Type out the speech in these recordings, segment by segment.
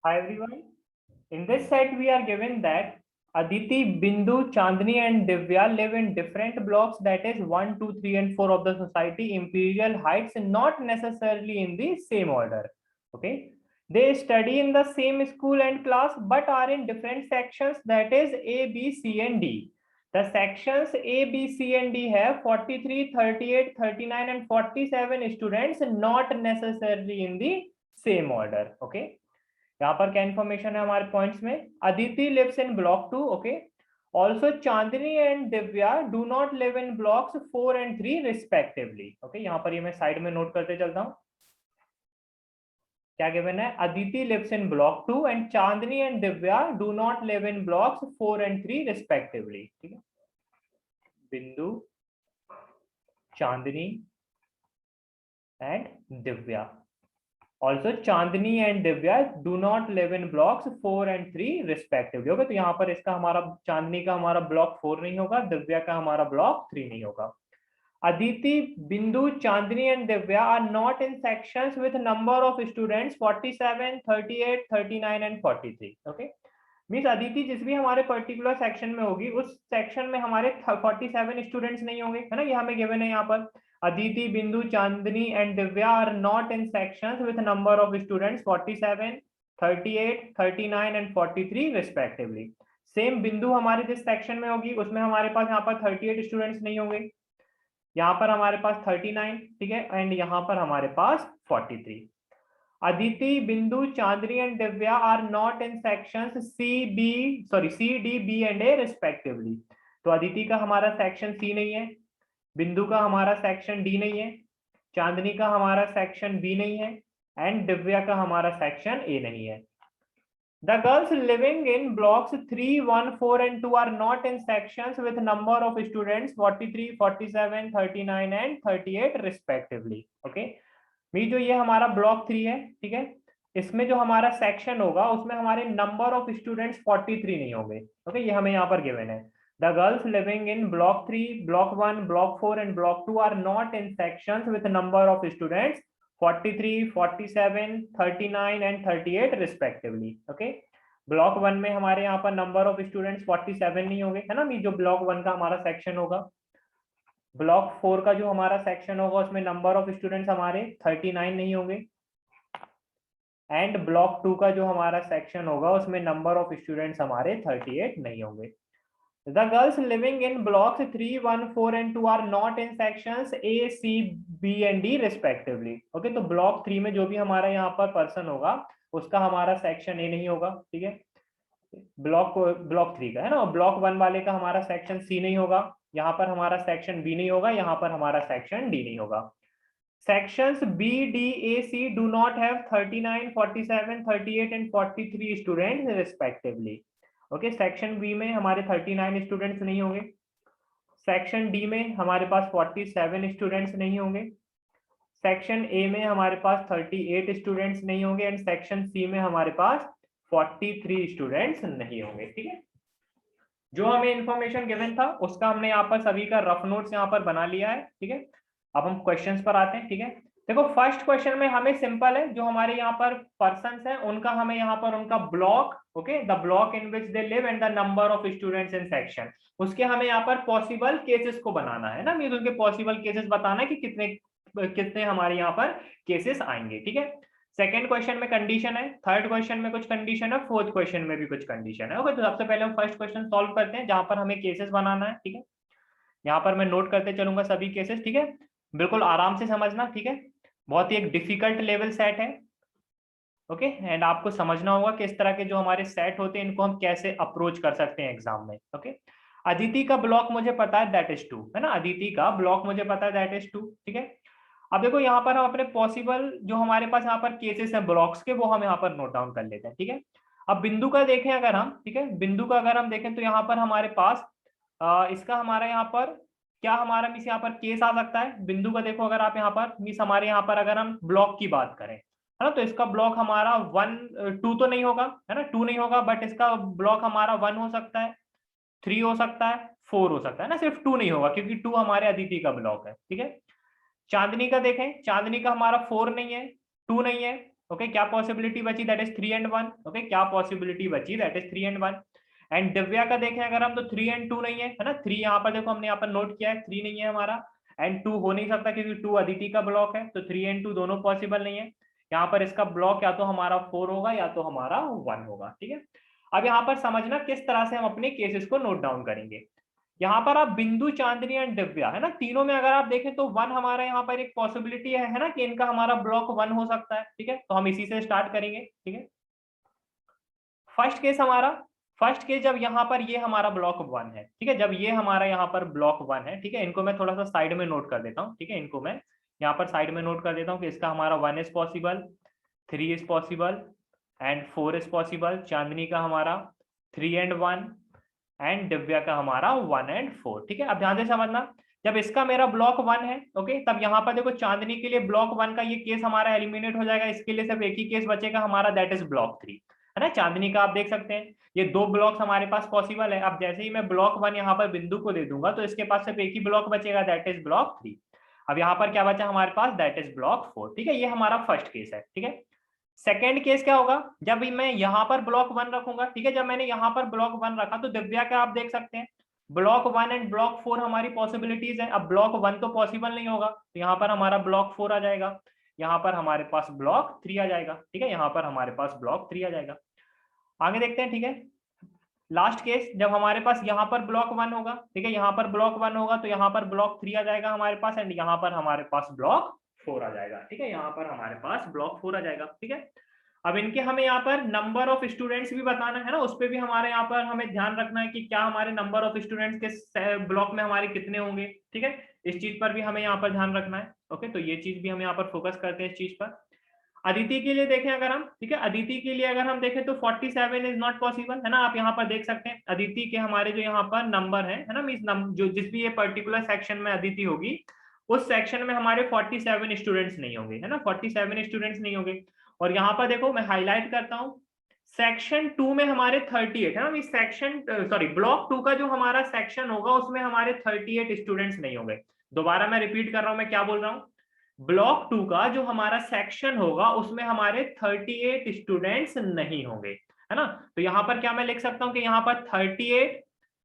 Hi everyone. In this set, we are given that Aditi, Bindu, Chandni, and Divya live in different blocks, that is 1, 2, 3, and 4 of the society Imperial Heights, not necessarily in the same order. Okay. They study in the same school and class, but are in different sections, that is A, B, C, and D. The sections A, B, C, and D have 43, 38, 39, and 47 students, not necessarily in the same order. Okay. यहाँ पर क्या information है हमारे points में? Aditi lives in block 2. Okay. Also Chandni and Divya do not live in blocks 4 and 3 respectively. Okay, यहाँ पर ये मैं साइड में नोट करते चलता हूँ. क्या गिवन है? Aditi lives in block 2 and Chandni and Divya do not live in blocks 4 and 3 respectively. ठीक है. Bindu, Chandni and Divya. Also, Chandni and Divya do not live in blocks 4 and 3 respectively. Okay, तो यहाँ पर इसका हमारा चांदनी का हमारा ब्लॉक 4 नहीं होगा, दिव्या का हमारा ब्लॉक 3 नहीं होगा. Aditi, Bindu, Chandni and Divya are not in sections with number of students 47, 38, 39 and 43. Okay, means Aditi जिस भी हमारे पर्टिकुलर सेक्शन में होगी उस सेक्शन में हमारे 47 स्टूडेंट्स नहीं होंगे, है ना. ये हमें गिवन है यहाँ पर. Aditi, Bindu, Chandni and Divya are not in sections with number of students 47, 38, 39 and 43 respectively. Same बिंदु हमारे जिस सेक्शन में होगी उसमें हमारे पास यहाँ पर 38 स्टूडेंट्स नहीं होंगे, यहाँ पर हमारे पास 39. ठीक है. एंड यहाँ पर हमारे पास 43. Aditi, Bindu, Chandni and Divya are not in sections C, D, B and A respectively. तो अदिति का हमारा सेक्शन C नहीं है, बिंदु का हमारा सेक्शन डी नहीं है, चांदनी का हमारा सेक्शन बी नहीं है, एंड दिव्या का हमारा सेक्शन ए नहीं है. The girls living in blocks 3, 1, 4 and 2 are not in sections with number of students 43, 47, 39 and 38 respectively. Okay, मी जो ये हमारा ब्लॉक 3 है, ठीक है, इसमें जो हमारा सेक्शन होगा उसमें हमारे नंबर ऑफ स्टूडेंट्स 43 नहीं होंगे. ओके, ये हमें यहाँ पर गिवन है. The girls living in block 3, block 1, block 4 and block 2 are not in sections with number of students 43, 47, 39 and 38 respectively. Okay, block 1 में हमारे यहाँ पर number of students 47 नहीं होंगे, है ना. जो block 1 का हमारा सेक्शन होगा, ब्लॉक 4 का जो हमारा सेक्शन होगा उसमें नंबर ऑफ स्टूडेंट्स हमारे 39 नहीं होंगे, एंड ब्लॉक 2 का जो हमारा सेक्शन होगा उसमें नंबर ऑफ स्टूडेंट्स हमारे 38 नहीं होंगे. The girls living in blocks 3, 1, 4 and 2 are not in sections A, C, B and D respectively. Okay, तो ब्लॉक 3 में जो भी हमारा यहाँ पर पर्सन होगा उसका हमारा सेक्शन ए नहीं होगा. ठीक है, ब्लॉक 3 का है ना. ब्लॉक 1 वाले का हमारा सेक्शन सी नहीं होगा, यहाँ पर हमारा सेक्शन बी नहीं होगा, यहाँ पर हमारा सेक्शन डी नहीं होगा. Sections B, D, A, C do not have 39, 47, 38 and 43 students respectively. Okay, section B में हमारे 39 स्टूडेंट्स नहीं होंगे, सेक्शन डी में हमारे पास 47 स्टूडेंट्स नहीं होंगे, सेक्शन ए में हमारे पास 38 स्टूडेंट्स नहीं होंगे, एंड सेक्शन सी में हमारे पास 43 स्टूडेंट्स नहीं होंगे. ठीक है, जो हमें इंफॉर्मेशन गिवन था उसका हमने यहाँ पर सभी का रफ नोट्स यहाँ पर बना लिया है. ठीक है, अब हम क्वेश्चंस पर आते हैं. ठीक है, देखो फर्स्ट क्वेश्चन में हमें सिंपल है, जो हमारे यहाँ पर पर्सन्स हैं उनका हमें यहाँ पर उनका block, okay, the block in which they live and the number of students in section, उसके हमें यहाँ पर पॉसिबल केसेस को बनाना है ना. मीन उनके पॉसिबल केसेस बताना है कि कितने हमारे यहाँ पर केसेस आएंगे. ठीक है, सेकंड क्वेश्चन में कंडीशन है, थर्ड क्वेश्चन में कुछ कंडीशन है, फोर्थ क्वेश्चन में भी कुछ कंडीशन है. ओके, तो सबसे पहले हम फर्स्ट क्वेश्चन सॉल्व करते हैं जहां पर हमें केसेस बनाना है. ठीक है, यहाँ पर मैं नोट करते चलूंगा सभी केसेस. ठीक है, बिल्कुल आराम से समझना. ठीक है, बहुत ही एक डिफिकल्ट लेवल सेट है. ओके, एंड आपको समझना होगा कि इस तरह के जो हमारे सेट होते हैं इनको हम कैसे अप्रोच कर सकते हैं एग्जाम में. ओके, अदिति का ब्लॉक मुझे पता है दैट इज 2, है ना. अदिति का ब्लॉक मुझे पता है दैट इज 2. ठीक है, अब देखो यहाँ पर हम अपने पॉसिबल जो हमारे पास यहाँ पर केसेस हैं ब्लॉक्स के वो हम यहाँ पर नोट डाउन कर लेते हैं. ठीक है, अब बिंदु का देखें अगर हम, ठीक है, बिंदु का अगर हम देखें तो यहाँ पर हमारे पास इसका हमारा यहाँ पर क्या हमारा मिस यहाँ पर केस आ सकता है. बिंदु का देखो अगर आप यहाँ पर मिस हमारे यहाँ पर अगर हम ब्लॉक की बात करें, है ना, तो इसका ब्लॉक हमारा 2 तो नहीं होगा, है ना, 2 नहीं होगा, बट इसका ब्लॉक हमारा 1 हो सकता है, 3 हो सकता है, 4 हो सकता है ना, सिर्फ 2 नहीं होगा क्योंकि 2 हमारे अदिति का ब्लॉक है. ठीक है, चांदनी का देखें, चांदनी का हमारा 4 नहीं है, 2 नहीं है, ओके क्या पॉसिबिलिटी बची, दैट इज 3 and 1। ओके क्या पॉसिबिलिटी बची, that is 3 and 1। And Divya का देखें अगर हम तो 3 and 2 नहीं है ना, 3 यहाँ पर देखो हमने यहाँ पर नोट किया है, 3 नहीं है हमारा, एंड 2 हो नहीं सकता क्योंकि 2 अदिति का ब्लॉक है, तो 3 and 2 दोनों पॉसिबल नहीं है। यहाँ पर इसका ब्लॉक या तो हमारा 4 होगा या तो हमारा 1 होगा, ठीक है। अब यहाँ पर समझना किस तरह से हम अपने केसेस को नोट डाउन करेंगे। यहाँ पर आप बिंदु, चांदनी एंड दिव्या है ना, तीनों में अगर आप देखें तो 1 हमारा यहाँ पर एक पॉसिबिलिटी है ना, कि इनका हमारा ब्लॉक 1 हो सकता है, ठीक है। तो हम इसी से स्टार्ट करेंगे, ठीक है। फर्स्ट केस हमारा, फर्स्ट केस जब यहाँ पर ये हमारा ब्लॉक 1 है, ठीक है, जब ये हमारा यहाँ पर ब्लॉक 1 है, ठीक है, इनको मैं थोड़ा सा साइड में नोट कर देता हूँ, ठीक है, इनको मैं यहाँ पर साइड में नोट कर देता हूँ कि इसका हमारा 1 is possible, 3 is possible and 4 is possible. Chandni का हमारा 3 and 1 एंड दिव्या का हमारा 1 and 4, ठीक है। अब ध्यान से समझना, जब इसका मेरा ब्लॉक 1 है, ओके, तब यहाँ पर देखो चांदनी के लिए ब्लॉक 1 का ये केस हमारा एलिमिनेट हो जाएगा, इसके लिए सिर्फ एक ही केस बचेगा हमारा, दैट इज ब्लॉक 3, है ना। चांदनी का आप देख सकते हैं ये 2 ब्लॉक्स हमारे पास पॉसिबल है। अब जैसे ही मैं ब्लॉक 1 यहाँ पर बिंदु को दे दूंगा तो इसके पास सिर्फ एक ही ब्लॉक बचेगा, दैट इज ब्लॉक 3। अब यहाँ पर क्या बचा हमारे पास, दैट इज ब्लॉक 4, ठीक है। ये हमारा फर्स्ट केस है, ठीक है। सेकेंड केस क्या होगा, जब मैं यहाँ पर ब्लॉक 1 रखूंगा, ठीक है, जब मैंने यहाँ पर ब्लॉक 1 रखा तो दिव्या का आप देख सकते हैं ब्लॉक 1 एंड ब्लॉक 4 हमारी पॉसिबिलिटीज है। अब ब्लॉक 1 तो पॉसिबल नहीं होगा, तो यहाँ पर हमारा ब्लॉक 4 आ जाएगा, यहाँ पर हमारे पास ब्लॉक 3 आ जाएगा, ठीक है, यहाँ पर हमारे पास ब्लॉक 3 आ जाएगा। आगे देखते हैं, ठीक है। लास्ट केस जब हमारे पास यहाँ पर ब्लॉक 1 होगा, ठीक है, यहाँ पर ब्लॉक 1 होगा तो यहाँ पर ब्लॉक 3 आ जाएगा हमारे पास, एंड यहाँ पर हमारे पास ब्लॉक 4 आ जाएगा, ठीक है, यहाँ पर हमारे पास ब्लॉक 4 आ जाएगा, ठीक है। अब इनके हमें यहाँ पर नंबर ऑफ स्टूडेंट्स भी बताना है ना, उस पर भी हमारे यहाँ पर हमें ध्यान रखना है कि क्या हमारे नंबर ऑफ स्टूडेंट्स के ब्लॉक में हमारे कितने होंगे, ठीक है। इस चीज पर भी हमें यहाँ पर ध्यान रखना है, ओके। तो ये चीज भी हम यहाँ पर फोकस करते हैं इस चीज पर। अदिति के लिए देखें अगर हम, ठीक है, अदिति के लिए अगर हम देखें तो 47 इज नॉट पॉसिबल, है ना। आप यहाँ पर देख सकते हैं अदिति के हमारे जो यहाँ पर नंबर है ना, मीन जो जिस भी ये पर्टिकुलर सेक्शन में अदिति होगी उस सेक्शन में हमारे 47 स्टूडेंट्स नहीं होंगे, है ना, 47 स्टूडेंट्स नहीं होंगे। और यहाँ पर देखो मैं हाईलाइट करता हूँ, सेक्शन 2 में हमारे 38 है ना, सेक्शन सॉरी ब्लॉक 2 का जो हमारा सेक्शन होगा उसमें हमारे 38 स्टूडेंट्स नहीं होंगे। दोबारा मैं रिपीट कर रहा हूँ, मैं क्या बोल रहा हूँ, ब्लॉक 2 का जो हमारा सेक्शन होगा उसमें हमारे 38 स्टूडेंट्स नहीं होंगे, है ना। तो यहाँ पर क्या मैं लिख सकता हूँ कि यहाँ पर 38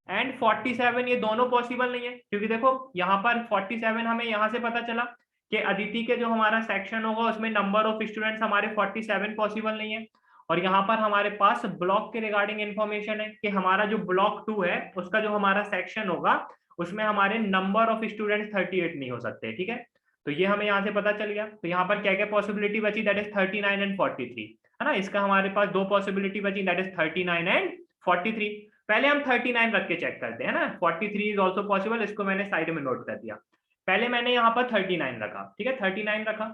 एंड 47 ये दोनों पॉसिबल नहीं है, क्योंकि देखो यहाँ पर 47 हमें यहाँ से पता चला कि अदिति के जो हमारा सेक्शन होगा उसमें नंबर ऑफ स्टूडेंट्स हमारे 47 पॉसिबल नहीं है। और यहाँ पर हमारे पास ब्लॉक के रिगार्डिंग इंफॉर्मेशन है कि हमारा जो ब्लॉक 2 है उसका जो हमारा सेक्शन होगा उसमें हमारे नंबर ऑफ स्टूडेंट्स 38 नहीं हो सकते, ठीक है। तो ये हमें यहाँ से पता चल गया। तो यहाँ पर क्या क्या पॉसिबिलिटी बची, दैट इज 39 एंड 43, है ना। इसका हमारे पास 2 पॉसिबिलिटी बची, दैट इज 39 एंड 43। पहले हम 39 रख के चेक करते हैं ना, 43 इज ऑल्सो पॉसिबल, इसको मैंने साइड में नोट कर दिया। पहले मैंने यहाँ पर 39 रखा, ठीक है, 39 रखा।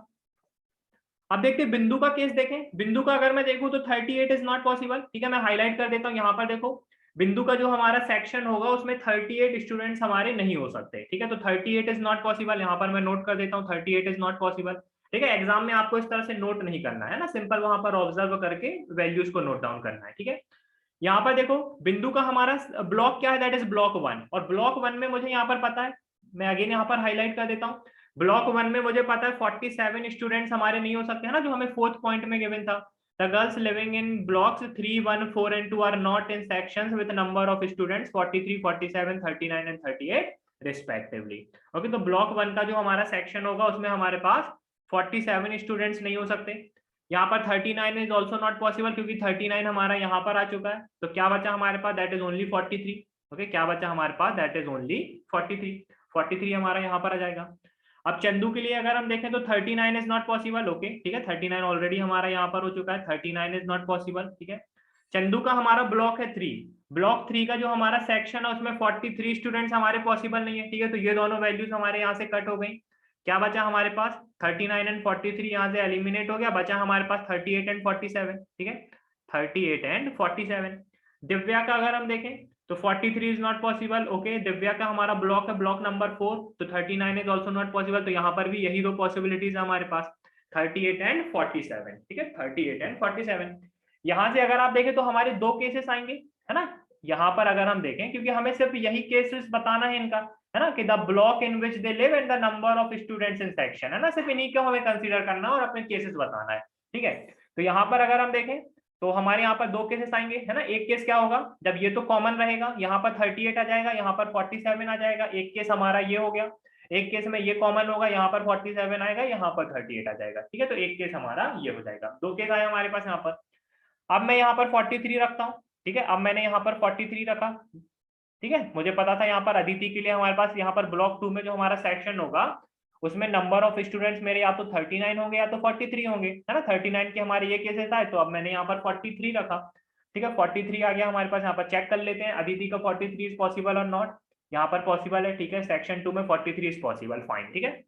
अब देखते हैं बिंदु का केस देखें, बिंदु का अगर मैं देखूं तो 38 इज नॉट पॉसिबल, ठीक है। मैं हाईलाइट कर देता हूं, यहाँ पर देखो बिंदु का जो हमारा सेक्शन होगा उसमें 38 स्टूडेंट्स हमारे नहीं हो सकते, ठीक है। तो 38 इज नॉट पॉसिबल, यहाँ पर मैं नोट कर देता हूँ 38 इज नॉट पॉसिबल, ठीक है। एग्जाम में आपको इस तरह से नोट नहीं करना है ना, सिंपल वहां पर ऑब्जर्व करके वैल्यूज को नोट डाउन करना है, ठीक है। यहाँ पर देखो बिंदु का हमारा ब्लॉक क्या है, दैट इज ब्लॉक 1, और ब्लॉक 1 में मुझे यहाँ पर पता है, मैं अगेन यहाँ पर हाईलाइट कर देता हूँ, ब्लॉक 1 में मुझे पता है 47 स्टूडेंट्स हमारे नहीं हो सकते, है ना, जो हमें 4th पॉइंट में गिवन था। The girls living in blocks 3, 1, 4 and 2 are not in sections with number of students 43, 47, 39 and 38 respectively. Okay, तो ब्लॉक 1 का जो हमारा सेक्शन होगा उसमें हमारे पास 47 स्टूडेंट्स नहीं हो सकते। यहाँ पर 39 इज ऑल्सो नॉट पॉसिबल क्योंकि 39 हमारा यहाँ पर आ चुका है, तो क्या बचा हमारे पास, दैट इज ओनली 43। ओके, क्या बचा हमारे पास, दैट इज ओनली 43 हमारा यहाँ पर आ जाएगा। अब चंदू के लिए अगर हम देखें तो 39 इज नॉट पॉसिबल, ओके, ठीक है, 39 ऑलरेडी हमारा यहाँ पर हो चुका है, 39 इज नॉट पॉसिबल, ठीक है। चंदू का हमारा ब्लॉक है 3, ब्लॉक 3 का जो हमारा सेक्शन है उसमें 43 स्टूडेंट्स हमारे पॉसिबल नहीं है, ठीक है। तो ये दोनों वैल्यूज हमारे यहाँ से कट हो गई। क्या बचा हमारे पास, 39 एंड 43 यहाँ से एलिमिनेट हो गया, बचा हमारे पास 38 एंड 47, ठीक है, 38 एंड 47। दिव्या का अगर हम देखें तो 43 is not possible, okay. Divya का हमारा ब्लॉक है ब्लॉक नंबर 4, तो 39 इज ऑल्सो नॉट पॉसिबल, तो यहाँ पर भी यही 2 पॉसिबिलिटीज है हमारे पास, 38 एंड 47, ठीक है, 38 एंड 47। यहाँ से अगर आप देखें तो हमारे 2 केसेस आएंगे, है ना। यहाँ पर अगर हम देखें, क्योंकि हमें सिर्फ यही केसेस बताना है इनका, है ना, कि the block in which they live and the number of students in section, है ना, सिर्फ इन्हीं को हमें कंसीडर करना और अपने केसेस बताना है, ठीक है। तो यहाँ पर अगर हम देखें तो हमारे यहाँ पर दो केसेस आएंगे, है ना। एक केस क्या होगा, जब ये तो कॉमन रहेगा, यहाँ पर 38 आ जाएगा, यहाँ पर 47 आ जाएगा। एक केस हमारा ये हो गया, एक केस में ये कॉमन होगा, यहाँ पर 47 आएगा, यहाँ पर 38 आ जाएगा, ठीक है। तो एक केस हमारा ये हो जाएगा, दो केस आए हमारे पास यहाँ पर। अब मैं यहाँ पर 43 रखता हूँ, ठीक है। अब मैंने यहाँ पर 43 रखा, ठीक है। मुझे पता था यहाँ पर अदिति के लिए हमारे पास यहाँ पर ब्लॉक 2 में जो हमारा सेक्शन होगा उसमें नंबर ऑफ स्टूडेंट्स मेरे या तो 39 होंगे या तो 43 होंगे, है ना। 39 के हमारे ये केसेस आए, तो अब मैंने यहाँ पर 43 रखा, ठीक है। 43 आ गया हमारे पास। यहाँ पर चेक कर लेते हैं अदिति का 43 इज पॉसिबल और नॉट। यहाँ पर पॉसिबल है, ठीक है। सेक्शन 2 में 43 इज पॉसिबल, फाइन, ठीक है।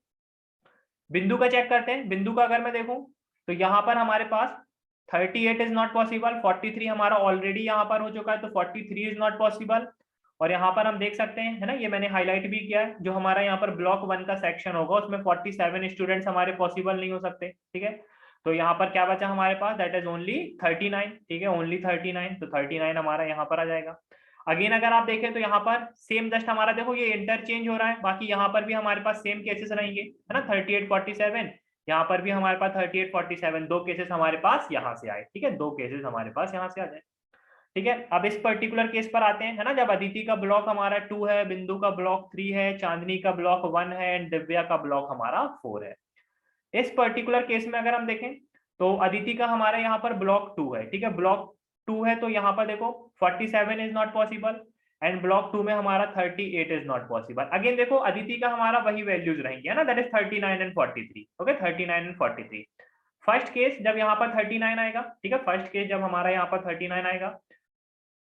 बिंदु का चेक करते हैं। बिंदु का अगर मैं देखूं तो यहाँ पर हमारे पास 38 इज नॉट पॉसिबल, 43 हमारा ऑलरेडी यहाँ पर हो चुका है, तो 43 इज नॉट पॉसिबल। और यहाँ पर हम देख सकते हैं, है ना, ये मैंने हाईलाइट भी किया है, जो हमारा यहाँ पर ब्लॉक 1 का सेक्शन होगा उसमें 47 स्टूडेंट्स हमारे पॉसिबल नहीं हो सकते, ठीक है। तो यहाँ पर क्या बचा हमारे पास, दैट इज ओनली 39, ठीक है, ओनली 39। तो 39 हमारा यहाँ पर आ जाएगा। अगेन अगर आप देखें तो यहाँ पर सेम जस्ट हमारा देखो ये इंटरचेंज हो रहा है, बाकी यहाँ पर भी हमारे पास सेम केसेस रहेंगे, है ना। 38 47, यहाँ पर भी हमारे पास 38 47, दो केसेस हमारे पास यहाँ से आए, ठीक है, दो केसेस हमारे पास यहाँ से आ जाए, ठीक है। अब इस पर्टिकुलर केस पर आते हैं, है ना, जब अदिति का ब्लॉक हमारा 2 है, बिंदु का ब्लॉक 3 है, चांदनी का ब्लॉक 1 है एंड दिव्या का ब्लॉक हमारा 4 है। इस पर्टिकुलर केस में अगर हम देखें तो अदिति का हमारा यहाँ पर ब्लॉक 2 है, ठीक है, ब्लॉक 2 है, तो यहाँ पर देखो 47 is not possible and block 2 में हमारा 38 इज नॉट पॉसिबल। अगेन देखो अदिति का हमारा वही वैल्यूज रहेंगे, है ना, that is 39 and 43, okay, 39 and 43। First case जब यहाँ पर 39 आएगा, ठीक है, फर्स्ट केस जब हमारा यहाँ पर 39 आएगा।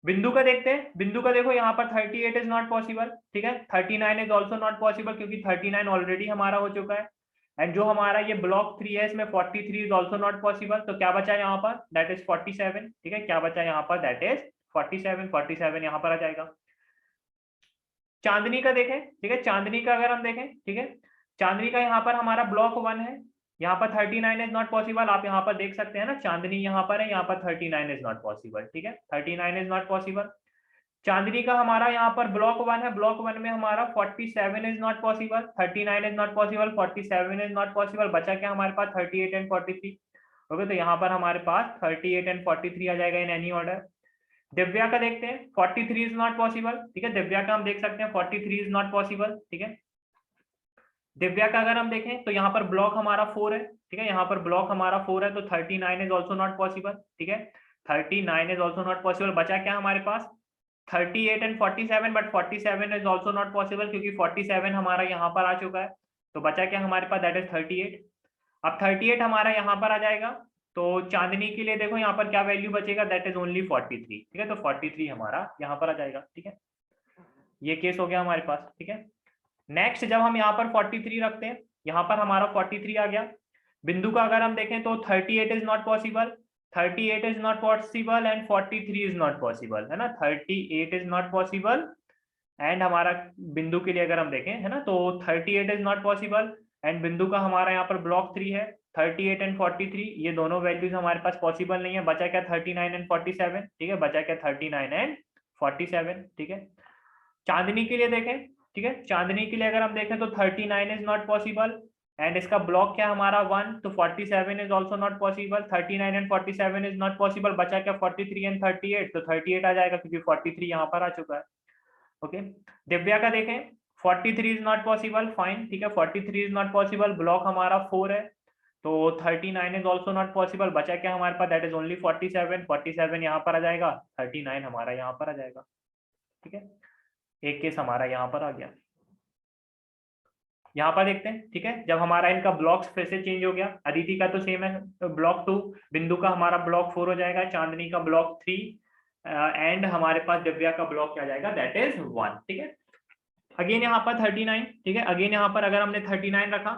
बिंदु का देखते हैं। बिंदु का देखो यहाँ पर 38 इज नॉट पॉसिबल, ठीक है, 39 इज ऑल्सो नॉट पॉसिबल क्योंकि 39 ऑलरेडी हमारा हो चुका है। एंड जो हमारा ये ब्लॉक 3 है इसमें 43 इज ऑल्सो नॉट पॉसिबल, तो क्या बचा यहाँ पर, दैट इज 47, ठीक है, क्या बचा यहाँ पर, दैट इज 47 यहाँ पर आ जाएगा। चांदनी का देखें, ठीक है, चांदनी का अगर हम देखें, ठीक है, चांदनी का यहाँ पर हमारा ब्लॉक 1 है, यहाँ पर 39 इज नॉट पॉसिबल, आप यहाँ पर देख सकते हैं ना, चांदनी यहाँ पर है, यहाँ पर 39 इज नॉट पॉसिबल, ठीक है, 39 इज नॉट पॉसिबल। चांदनी का हमारा यहाँ पर ब्लॉक 1 है, ब्लॉक 1 में हमारा 47 is not possible, 39 is not possible, 47 is not possible, बचा क्या हमारे पास 38 एंड 43, ओके। तो यहाँ पर हमारे पास 38 एंड 43 आ जाएगा इन एनी ऑर्डर। दिव्या का देखते हैं, 43 इज नॉट पॉसिबल, ठीक है, दिव्या का हम देख सकते हैं 43 इज नॉट पॉसिबल, ठीक है। दिव्या का अगर हम देखें तो यहाँ पर ब्लॉक हमारा 4 है, ठीक है, यहाँ पर ब्लॉक हमारा 4 है, तो 39 इज ऑल्सो नॉट पॉसिबल, ठीक है, 39 इज ऑल्सो नॉट पॉसिबल। बचा क्या हमारे पास 38 and 47, but 47 is also not possible क्योंकि 47 हमारा यहाँ पर आ चुका है, तो बचा क्या हमारे पास, दैट इज 38। अब 38 हमारा यहाँ पर आ जाएगा, तो चांदनी के लिए देखो यहाँ पर क्या वैल्यू बचेगा, दैट इज ओनली 43, ठीक है, तो 43 हमारा यहाँ पर आ जाएगा, ठीक है। ये केस हो गया हमारे पास, ठीक है। नेक्स्ट जब हम यहाँ पर 43 रखते हैं, यहाँ पर हमारा 43 आ गया। बिंदु का अगर हम देखें तो 38 is not possible, 38 is not possible and 43 is not possible, है ना, 38 इज नॉट पॉसिबल एंड हमारा बिंदु के लिए अगर हम देखें, है ना, तो 38 इज नॉट पॉसिबल एंड बिंदु का हमारा यहाँ पर ब्लॉक 3 है, 38 एंड 43 ये दोनों वैल्यूज हमारे पास पॉसिबल नहीं है। बचा क्या 39 एंड 47, ठीक है, बचा क्या 39 एंड 47, ठीक है। चांदनी के लिए देखें, ठीक है, चांदनी के लिए अगर हम देखें तो 39 इज नॉट पॉसिबल एंड इसका ब्लॉक क्या हमारा 1, तो 47 is also not possible, 39 and 47 is not possible, बचा क्या 43 एंड 38, तो 38 आ जाएगा क्योंकि 43 यहाँ पर आ चुका है, ओके। दिव्या का देखें 43 इज नॉट पॉसिबल, फाइन, ठीक है, 43 इज नॉट पॉसिबल, ब्लॉक हमारा 4 है, तो 39 इज ऑल्सो नॉट पॉसिबल, बचा क्या हमारे पास, दैट इज ओनली 47 यहाँ पर आ जाएगा, 39 हमारा यहाँ पर आ जाएगा, ठीक है। एक केस हमारा यहाँ पर आ गया। यहाँ पर देखते हैं, ठीक है, जब हमारा इनका ब्लॉक्स फिर से चेंज हो गया, अदिति का तो सेम है ब्लॉक 2, बिंदु का हमारा ब्लॉक 4 हो जाएगा, चांदनी का ब्लॉक 3 एंड हमारे पास दिव्या का ब्लॉक क्या जाएगा, दैट इज 1, ठीक है। अगेन यहाँ पर 39, ठीक है, अगेन यहाँ पर अगर हमने 39 रखा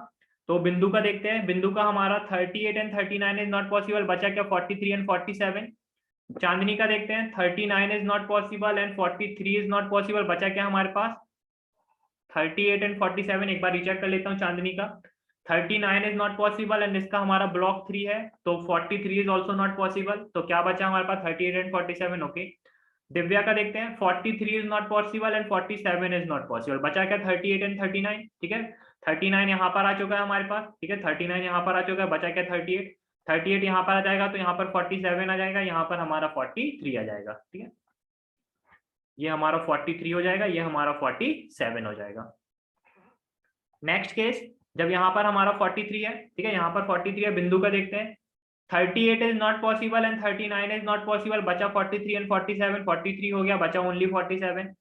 तो बिंदु का देखते हैं, बिंदु का हमारा 38 एंड 39 इज नॉट पॉसिबल, बचा क्या 43 एंड 47। चांदनी का देखते हैं 39 is not possible and 43 is not possible, बचा क्या हमारे पास 38 एंड 47। एक बार रिचेक कर लेता हूँ चांदनी का, 39 इज नॉट पॉसिबल एंड इसका हमारा ब्लॉक 3 है, तो 43 इज ऑल्सो नॉट पॉसिबल, तो क्या बचा हमारे पास 38 एंड 47, ओके। दिव्या का देखते हैं 43 is not possible and 47 is not possible, बचा क्या 38 एंड 39, ठीक है, 39 यहाँ पर आ चुका है हमारे पास, ठीक है, 39 यहाँ पर आ चुका है, बचा क्या 38, 38 यहाँ पर आ जाएगा, तो यहाँ पर 47 आ जाएगा, यहाँ पर हमारा 43 आ जाएगा। ठीक है, ये हमारा 43 हो जाएगा, ये हमारा 47 हो जाएगा। नेक्स्ट केस, जब यहाँ पर हमारा 43 है, ठीक है, यहाँ पर 43 है, बिंदु का देखते हैं। 38 is not possible and 39 is not possible, बचा 43 एंड 47, 43 हो गया, बचा ओनली 47।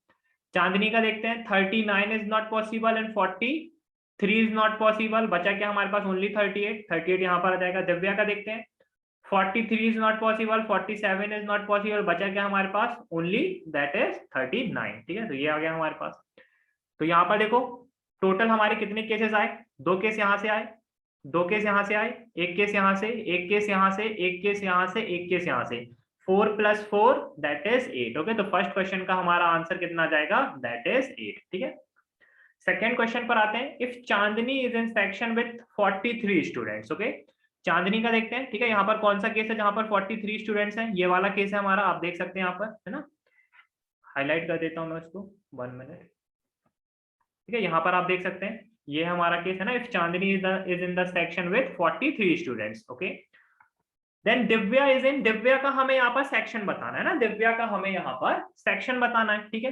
चांदनी का देखते हैं, 39 is not possible and 43 is not possible, बचा क्या हमारे पास ओनली 38, 38 यहाँ पर आ जाएगा। दिव्या का देखते हैं, 43 is not possible, 47 is not possible, बचा क्या हमारे पास ओनली दैट इज 39। ठीक है, तो ये आ गया हमारे पास। तो यहाँ पर देखो टोटल हमारे कितने केसेस आए, 2 केस यहाँ से आए, 2 केस यहाँ से आए, 1 केस यहाँ से, 1 केस यहाँ से, 1 केस यहाँ से, 1 केस यहाँ से, 4 + 4 दैट इज 8। ओके, तो फर्स्ट क्वेश्चन का हमारा आंसर कितना आ जाएगा, दैट इज 8। ठीक है, सेकेंड क्वेश्चन पर आते हैं। If Chandni is in section with 43 students. Okay, Chandni का देखते हैं। ठीक है, यहाँ पर कौन सा केस है जहां पर 43 स्टूडेंट्स हैं, ये वाला केस है हमारा, आप देख सकते हैं यहाँ पर, है ना, हाईलाइट कर देता हूं मैं इसको, 1 मिनट। ठीक है, यहाँ पर आप देख सकते हैं ये हमारा केस है ना, if Chandni is in the section with 43 students. Okay, then Divya is in, Divya का हमें यहाँ पर सेक्शन बताना है ना, दिव्या का हमें यहाँ पर सेक्शन बताना है। ठीक है,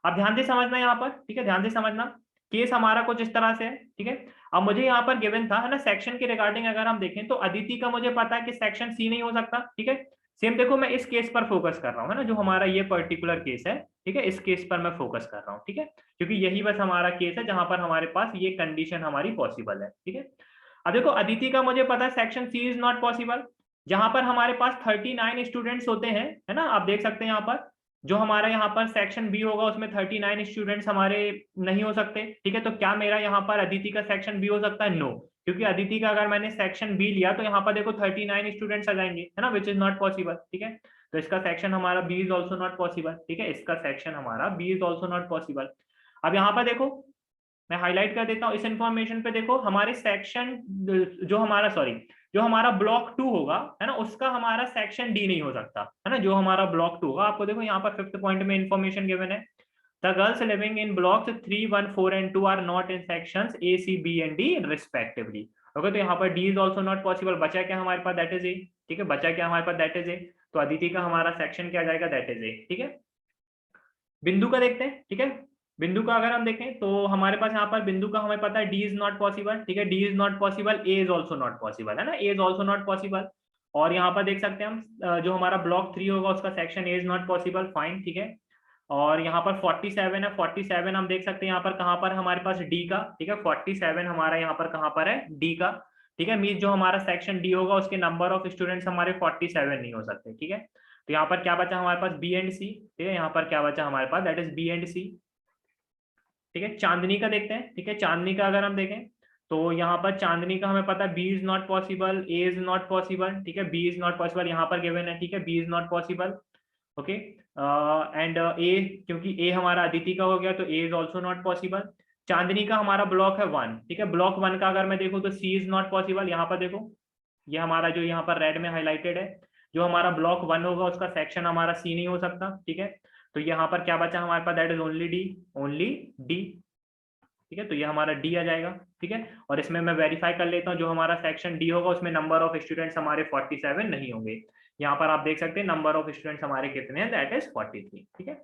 अब ध्यान से समझना यहाँ पर, ठीक है, ध्यान से समझना, केस हमारा कुछ इस तरह से है। ठीक है, अब मुझे यहाँ पर गिवन था, है ना, सेक्शन के रिगार्डिंग अगर हम देखें तो अदिति का मुझे पता है कि सेक्शन सी नहीं हो सकता। ठीक है, सेम देखो मैं इस केस पर फोकस कर रहा हूँ, है ना, जो हमारा ये पर्टिकुलर केस है। ठीक है, इस केस पर मैं फोकस कर रहा हूँ। ठीक है, क्योंकि यही बस हमारा केस है जहां पर हमारे पास ये कंडीशन हमारी पॉसिबल है। ठीक है, अब देखो अदिति का मुझे पता है section C is not possible, जहां पर हमारे पास 39 स्टूडेंट्स होते हैं, है ना, आप देख सकते हैं यहाँ पर, जो हमारा यहाँ पर सेक्शन बी होगा उसमें 39 स्टूडेंट्स हमारे नहीं हो सकते। ठीक है, तो क्या मेरा यहाँ पर अदिति का सेक्शन बी हो सकता है, नो, क्योंकि अदिति का अगर मैंने सेक्शन बी लिया तो यहाँ पर देखो 39 स्टूडेंट्स आ जाएंगे, है ना, विच इज नॉट पॉसिबल। ठीक है, तो इसका सेक्शन हमारा B is also not possible. ठीक है, इसका सेक्शन हमारा B is also not possible. अब यहाँ पर देखो मैं हाईलाइट कर देता हूँ इस इंफॉर्मेशन पे, देखो हमारे सेक्शन जो हमारा सॉरी जो हमारा ब्लॉक 2 होगा, है ना, उसका हमारा सेक्शन डी नहीं हो सकता, है ना, जो हमारा ब्लॉक 2 होगा। आपको देखो यहाँ पर 5th पॉइंट में इंफॉर्मेशन गिवन है, the girls living in blocks 3, 1, 4 and 2 are not in sections A, C, B and D respectively. Okay, तो यहाँ पर D is also not possible, बचा क्या हमारे पास, दैट इज ए। ठीक है, बचा क्या हमारे पास, दैट इज ए, तो अदिति का हमारा सेक्शन क्या जाएगा, दैट इज ए। ठीक है, बिंदु का देखते हैं। ठीक है, बिंदु का अगर हम देखें तो हमारे पास यहाँ पर बिंदु का हमें पता है डी इज नॉट पॉसिबल। ठीक है, D is not possible, A is also not possible, है ना, ए इज ऑल्सो नॉट पॉसिबल। और यहाँ पर देख सकते हैं हम जो हमारा ब्लॉक 3 होगा उसका section A is not possible, fine. ठीक है, और यहाँ पर 47 है, 47 हम देख सकते हैं यहाँ पर कहाँ पर हमारे पास डी का। ठीक है, 47 हमारा यहाँ पर कहाँ पर है, डी का। ठीक है, मीन जो हमारा सेक्शन डी होगा उसके नंबर ऑफ स्टूडेंट्स हमारे 47 नहीं हो सकते। ठीक है, तो यहाँ पर क्या बचा हमारे पास, बी एंड सी। ठीक है, यहाँ पर क्या बचा हमारे पास, दैट इज बी एंड सी। ठीक है, चांदनी का देखते हैं। ठीक है, चांदनी का अगर हम देखें तो यहाँ पर चांदनी का हमें पता है B is not possible, A is not possible. ठीक है, बी इज नॉट पॉसिबल यहाँ पर गिवन है। ठीक है, B is not possible. Okay, and A, क्योंकि ए हमारा अदिति का हो गया तो A is also not possible. Chandni का हमारा ब्लॉक है 1। ठीक है, ब्लॉक 1 का अगर मैं देखूँ तो सी इज नॉट पॉसिबल। यहाँ पर देखो ये हमारा जो यहाँ पर रेड में हाईलाइटेड है, जो हमारा ब्लॉक 1 होगा उसका सेक्शन हमारा सी नहीं हो सकता। ठीक है, तो यहाँ पर क्या बचा हमारे पास, that is only D, only D. ठीक है, तो ये हमारा डी आ जाएगा। ठीक है, और इसमें मैं वेरीफाई कर लेता हूँ, जो हमारा सेक्शन डी होगा उसमें नंबर ऑफ स्टूडेंट्स हमारे 47 नहीं होंगे। यहाँ पर आप देख सकते हैं नंबर ऑफ स्टूडेंट्स हमारे कितने हैं, दैट इज 43। ठीक है,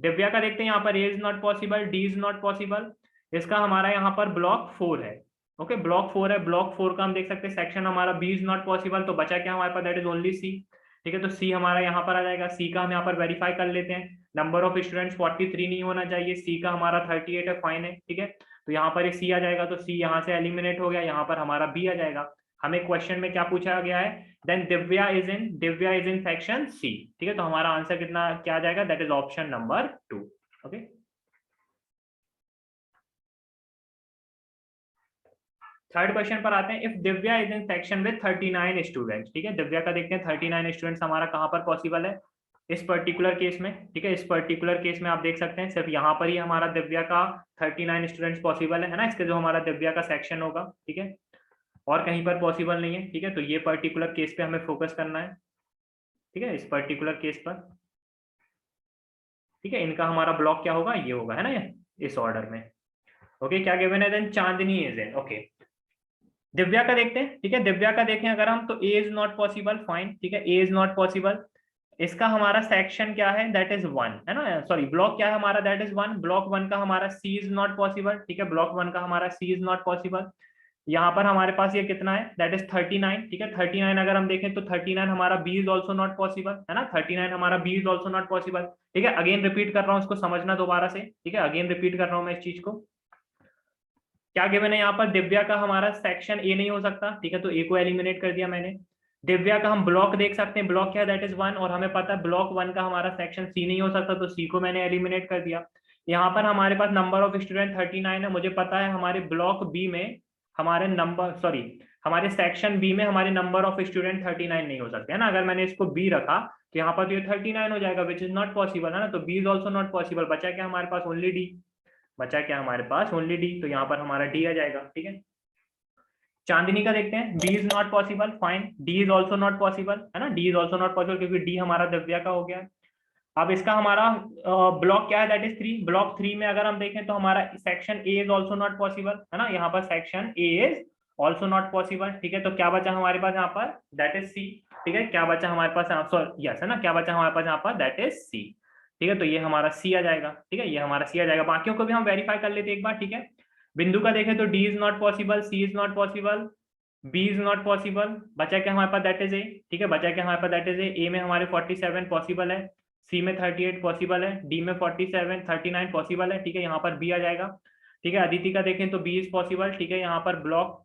दिव्या का देखते हैं यहाँ पर A is not possible, D is not possible. इसका हमारा यहाँ पर ब्लॉक 4 है। ओके, ब्लॉक 4 है, ब्लॉक 4 का हम देख सकते हैं सेक्शन हमारा बी इज नॉट पॉसिबल, तो बचा क्या हमारे पास, दैट इज ओनली सी। ठीक है, तो सी हमारा यहाँ पर आ जाएगा, सी का हम यहाँ पर वेरीफाई कर लेते हैं, नंबर ऑफ स्टूडेंट्स 43 नहीं होना चाहिए, सी का हमारा 38 है, फाइन है। ठीक है, तो यहाँ पर एक सी आ जाएगा, तो सी यहाँ से एलिमिनेट हो गया, यहाँ पर हमारा बी आ जाएगा। हमें क्वेश्चन में क्या पूछा गया है, then Divya is in section C. ठीक है, तो हमारा आंसर कितना क्या आ जाएगा, that is option number 2। Okay, third question पर आते हैं। If Divya is in section with 39 students. ठीक है, दिव्या का देखते हैं 39 स्टूडेंट्स हमारा कहाँ पर पॉसिबल है, इस पर्टिकुलर केस में। ठीक है, इस पर्टिकुलर केस में आप देख सकते हैं सिर्फ यहाँ पर ही हमारा दिव्या का 39 स्टूडेंट्स पॉसिबल है ना, इसके जो हमारा दिव्या का सेक्शन होगा। ठीक है, और कहीं पर पॉसिबल नहीं है। ठीक है, तो ये पर्टिकुलर केस पे हमें फोकस करना है। ठीक है, इस पर्टिकुलर केस पर। ठीक है, इनका हमारा ब्लॉक क्या होगा, ये होगा, है ना, इस ऑर्डर में। ओके, क्या गिवन है, then Chandni is in. Okay, Divya का देखते हैं, ठीक है। दिव्या का देखें अगर हम, तो A is not possible, fine, ठीक है, ए इज नॉट पॉसिबल। इसका हमारा सेक्शन क्या है, दैट इज वन, है ना, सॉरी ब्लॉक क्या है हमारा, that is one. Block one का हमारा सी इज नॉट पॉसिबल, ठीक है, ब्लॉक वन का हमारा सी इज नॉट पॉसिबल। यहाँ पर हमारे पास ये कितना है, दैट इज 39, ठीक है। 39 अगर हम देखें तो 39 हमारा B is also not possible, है ना, 39 हमारा B is also not possible, ठीक है। अगेन रिपीट कर रहा हूँ, इसको समझना दोबारा से, ठीक है, अगेन रिपीट कर रहा हूँ मैं इस चीज को। क्या गिवन है यहाँ पर, दिव्या का हमारा सेक्शन ए नहीं हो सकता, ठीक है, तो ए को एलिमिनेट कर दिया मैंने। दिव्या का हम ब्लॉक देख सकते हैं, ब्लॉक क्या है, दैट इज वन, और हमें पता है ब्लॉक वन का हमारा सेक्शन सी नहीं हो सकता, तो सी को मैंने एलिमिनेट कर दिया। यहाँ पर हमारे पास नंबर ऑफ स्टूडेंट 39 है, मुझे पता है हमारे ब्लॉक बी में हमारे नंबर, सॉरी हमारे सेक्शन बी में हमारे नंबर ऑफ स्टूडेंट 39 नहीं हो सकते, है ना। अगर मैंने इसको बी रखा तो यहाँ पर तो ये 39 हो जाएगा, विच इज नॉट पॉसिबल, है ना, तो B is also not possible. बचा क्या हमारे पास, ओनली डी, बचा क्या हमारे पास, ओनली डी, तो यहाँ पर हमारा डी आ जाएगा, ठीक है। चांदनी का देखते हैं, B is not possible, fine, D is also not possible, है ना, D is also not possible, क्योंकि डी हमारा दिव्या का हो गया। अब इसका हमारा ब्लॉक क्या है, that is three. Block three में अगर हम देखें तो हमारा section A is also not possible, है ना, यहाँ पर section A is also not possible, ठीक है। तो क्या बचा हमारे पास यहाँ पर, दैट इज सी, ठीक है। क्या बचा हमारे पास, सॉरी यस, है ना, क्या बचा हमारे पास यहाँ पर, दैट इज सी, ठीक है। तो ये हमारा सी आ जाएगा, ठीक है, ये हमारा सी आ जाएगा। बाकियों को भी हम वेरीफाई कर लेते एक बार, ठीक है। बिंदु का देखें तो D is not possible, C is not possible, B is not possible, बचा क्या हमारे पास, दैट इज ए, ठीक है, बचा क्या हमारे पास, दैट इज ए में हमारे 47 पॉसिबल है, सी में 38 पॉसिबल है, डी में 47 39 पॉसिबल है, ठीक है, यहाँ पर बी आ जाएगा, ठीक है। अदिति का देखें तो बी इज पॉसिबल, ठीक है, यहाँ पर ब्लॉक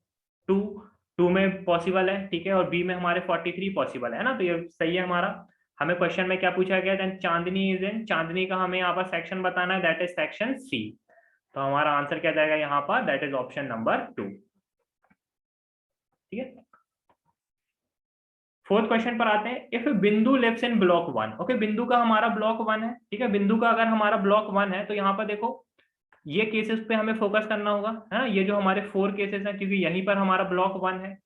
टू, टू में पॉसिबल है, ठीक है, और बी में हमारे 43 पॉसिबल है ना, तो ये सही है हमारा। हमें क्वेश्चन में क्या पूछा गया, देन चांदनी इज इन, चांदनी का हमें यहाँ पर सेक्शन बताना है, दैट इज सेक्शन सी, तो हमारा आंसर क्या जाएगा यहाँ पर, दैट इज ऑप्शन नंबर 2, ठीक है। फोर्थ क्वेश्चन पर आते हैं, if Bindu lives in block one, okay, Bindu का हमारा ब्लॉक वन है, ठीक है, बिंदु का अगर हमारा ब्लॉक वन है तो यहाँ पर देखो ये केसेस पे हमें फोकस करना होगा, है ना, ये जो हमारे 4 केसेस हैं, क्योंकि यहीं पर हमारा ब्लॉक वन है।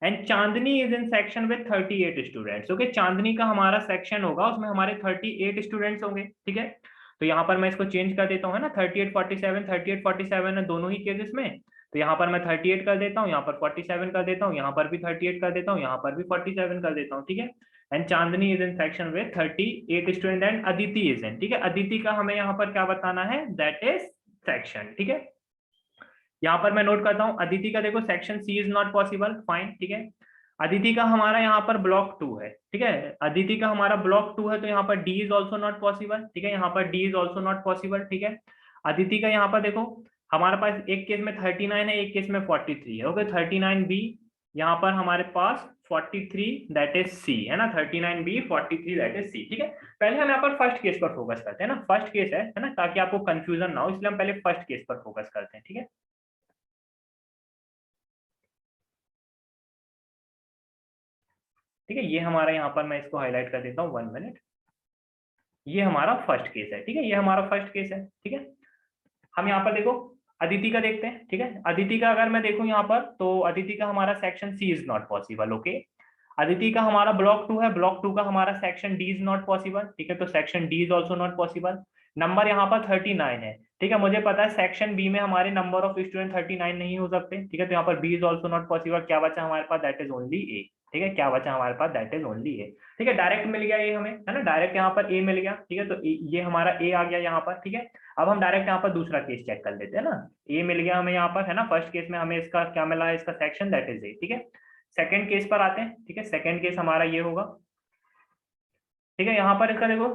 And Chandni is in section with 38 students, okay, Chandni का हमारा सेक्शन होगा, उसमें हमारे 38 स्टूडेंट्स होंगे, ठीक है। तो यहाँ पर मैं इसको चेंज कर देता हूँ, है ना, 38 47, 38 47 है दोनों ही केसेस में, तो यहाँ पर मैं 38 कर देता हूँ, यहाँ पर 47 कर देता हूँ, यहाँ पर भी 38 कर देता हूँ, यहाँ पर भी 47 कर देता हूँ, ठीक है। And Chandni is in section with 38 student, and Aditi is in, ठीक है, अदिति का हमें यहाँ पर क्या बताना है, दैट इज सेक्शन, ठीक है। यहाँ पर मैं नोट करता हूँ, अदिति का देखो section C is not possible, fine, ठीक है। अदिति का हमारा यहाँ पर ब्लॉक टू है, ठीक है, अदिति का हमारा ब्लॉक टू है, तो यहाँ पर D is also not possible, ठीक है, यहाँ पर D is also not possible, ठीक है। अदिति का यहाँ पर देखो हमारे पास एक केस में 39 है, एक केस में 43 है, ओके, 39 बी, यहाँ पर हमारे पास 43 दैट इज सी, है ना, 39 बी 43 दैट इज सी, ठीक है। पहले हम यहाँ पर फर्स्ट केस पर फोकस करते हैं ना, फर्स्ट केस है ना, ताकि आपको कंफ्यूजन ना हो, इसलिए हम पहले फर्स्ट केस पर फोकस करते हैं, ठीक है। ठीक है, ये हमारा यहाँ पर मैं इसको हाईलाइट कर देता हूँ, 1 मिनट। ये हमारा फर्स्ट केस है, ठीक है, ये हमारा फर्स्ट केस है, ठीक है। हम यहाँ पर देखो अदिति का देखते हैं, ठीक है, अदिति का अगर मैं देखूं यहाँ पर, तो अदिति का हमारा section C is not possible, okay. Aditi का हमारा ब्लॉक टू है, ब्लॉक टू का हमारा section D is not possible, ठीक है, तो section D is also not possible. Number यहाँ पर 39 है, ठीक है, मुझे पता है सेक्शन बी में हमारे नंबर ऑफ स्टूडेंट 39 नहीं हो सकते, ठीक है, तो यहाँ पर B is also not possible. क्या बचा हमारे पास, दैट इज ओनली ए, ठीक है, क्या बचा हमारे पास, दैट इज ओनली ए, ठीक है, डायरेक्ट मिल गया ये हमें, है ना, डायरेक्ट यहाँ पर ए मिल गया, ठीक है, तो ये हमारा ए आ गया यहाँ पर, ठीक है। अब हम डायरेक्ट यहाँ पर दूसरा केस चेक कर लेते हैं ना, ए मिल गया हमें यहाँ पर, है ना, फर्स्ट केस में हमें इसका क्या मिला है, इसका सेक्शन दैट इज ए, ठीक है। सेकंड केस पर आते हैं, ठीक है, सेकंड केस हमारा ये होगा, ठीक है, यहाँ पर इसका देखो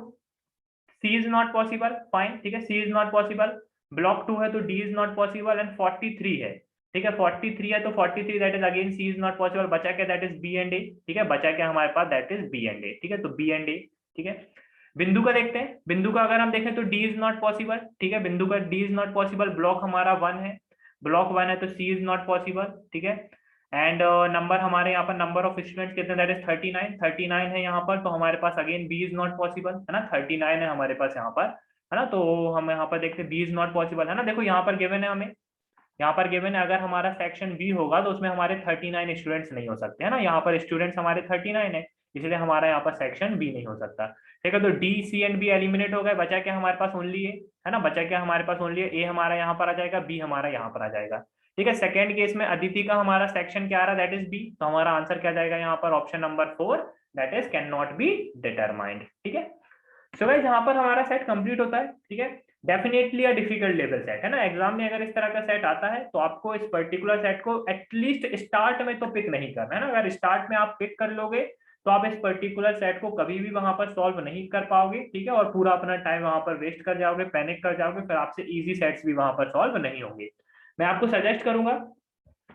C is not possible, fine, ठीक है, C is not possible, block two है तो D is not possible, and 43 है, ठीक है, 43 है तो 43 that is again C is not possible, बचा क्या, that is B and A, ठीक है, बचा क्या हमारे पास, that is B and A, ठीक है, तो बी एंड ए, ठीक है। बिंदु का देखते हैं, बिंदु का अगर हम देखें तो डी इज नॉट पॉसिबल, ठीक है, बिंदु का D is not possible, block हमारा वन है, ब्लॉक वन है तो सी इज नॉट पॉसिबल, ठीक है। एंड नंबर हमारे यहाँ पर नंबर ऑफ स्टूडेंट्स कितने, दैट इज 39 है यहाँ पर, तो हमारे पास again B is not possible, है ना, 39 है हमारे पास यहाँ पर, है ना, तो हम यहाँ पर देखते हैं बी इज नॉट पॉसिबल, है ना, देखो यहाँ पर गिवन है हमें, यहाँ पर गिवन है अगर हमारा सेक्शन बी होगा तो उसमें हमारे 39 स्टूडेंट्स नहीं हो सकते, है ना, यहाँ पर स्टूडेंट्स हमारे 39 है, इसलिए हमारा यहाँ पर सेक्शन बी नहीं हो सकता, ठीक है। तो D C and B eliminate हो गए, बचा क्या हमारे पास ओनली ए, है ना, बचा क्या हमारे पास ओनली ए हमारा यहाँ पर आ जाएगा, बी हमारा यहाँ पर आ जाएगा, ठीक है। सेकेंड केस में अदिति का हमारा सेक्शन क्या आ रहा है, दैट इज बी, तो हमारा आंसर क्या जाएगा यहाँ पर, option number 4, that is can not be determined. ठीक है। सो गाइस यहाँ पर हमारा सेट कंप्लीट होता है। ठीक है। Definitely a difficult level set है ना, एग्जाम में अगर इस तरह का सेट आता है तो आपको इस पर्टिकुलर सेट को एटलीस्ट स्टार्ट में तो पिक नहीं करना है ना। अगर स्टार्ट में आप पिक कर लोगे तो आप इस पर्टिकुलर सेट को कभी भी वहां पर सॉल्व नहीं कर पाओगे। ठीक है। और पूरा अपना टाइम वहां पर वेस्ट कर जाओगे, पैनिक कर जाओगे, फिर आपसे इजी सेट्स भी वहां पर सॉल्व नहीं होंगे। मैं आपको सजेस्ट करूंगा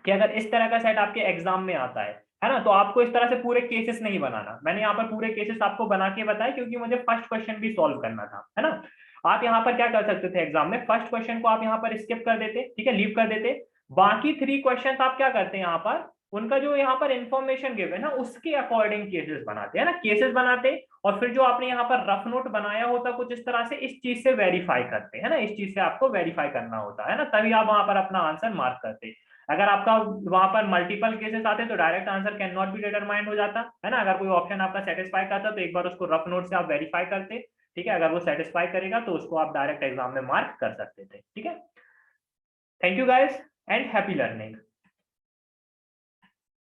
कि अगर इस तरह का सेट आपके एग्जाम में आता है ना, तो आपको इस तरह से पूरे केसेस नहीं बनाना। मैंने यहाँ पर पूरे केसेस आपको बना के बताए क्योंकि मुझे फर्स्ट क्वेश्चन भी सॉल्व करना था, है ना। आप यहाँ पर क्या कर सकते थे एग्जाम में, फर्स्ट क्वेश्चन को आप यहाँ पर स्किप कर देते, ठीक है, लीव कर देते। बाकी 3 क्वेश्चन आप क्या करते हैं यहाँ पर, उनका जो यहाँ पर इंफॉर्मेशन गिव है ना, उसके अकॉर्डिंग केसेस बनाते हैं ना, केसेस बनाते, और फिर जो आपने यहाँ पर रफ नोट बनाया होता कुछ इस तरह से, इस चीज से वेरीफाई करते हैं ना, इस चीज से आपको वेरीफाई करना होता है ना, तभी आप वहां पर अपना आंसर मार्क करते। अगर आपका वहां पर मल्टीपल केसेस आते तो direct answer can not be determined हो जाता है ना। अगर कोई ऑप्शन आपका सेटिस्फाई करता तो एक बार उसको रफ नोट से आप वेरीफाई करते। ठीक है। अगर वो सेटिस्फाई करेगा तो उसको आप डायरेक्ट एग्जाम में मार्क कर सकते थे। ठीक है। Thank you guys and happy learning.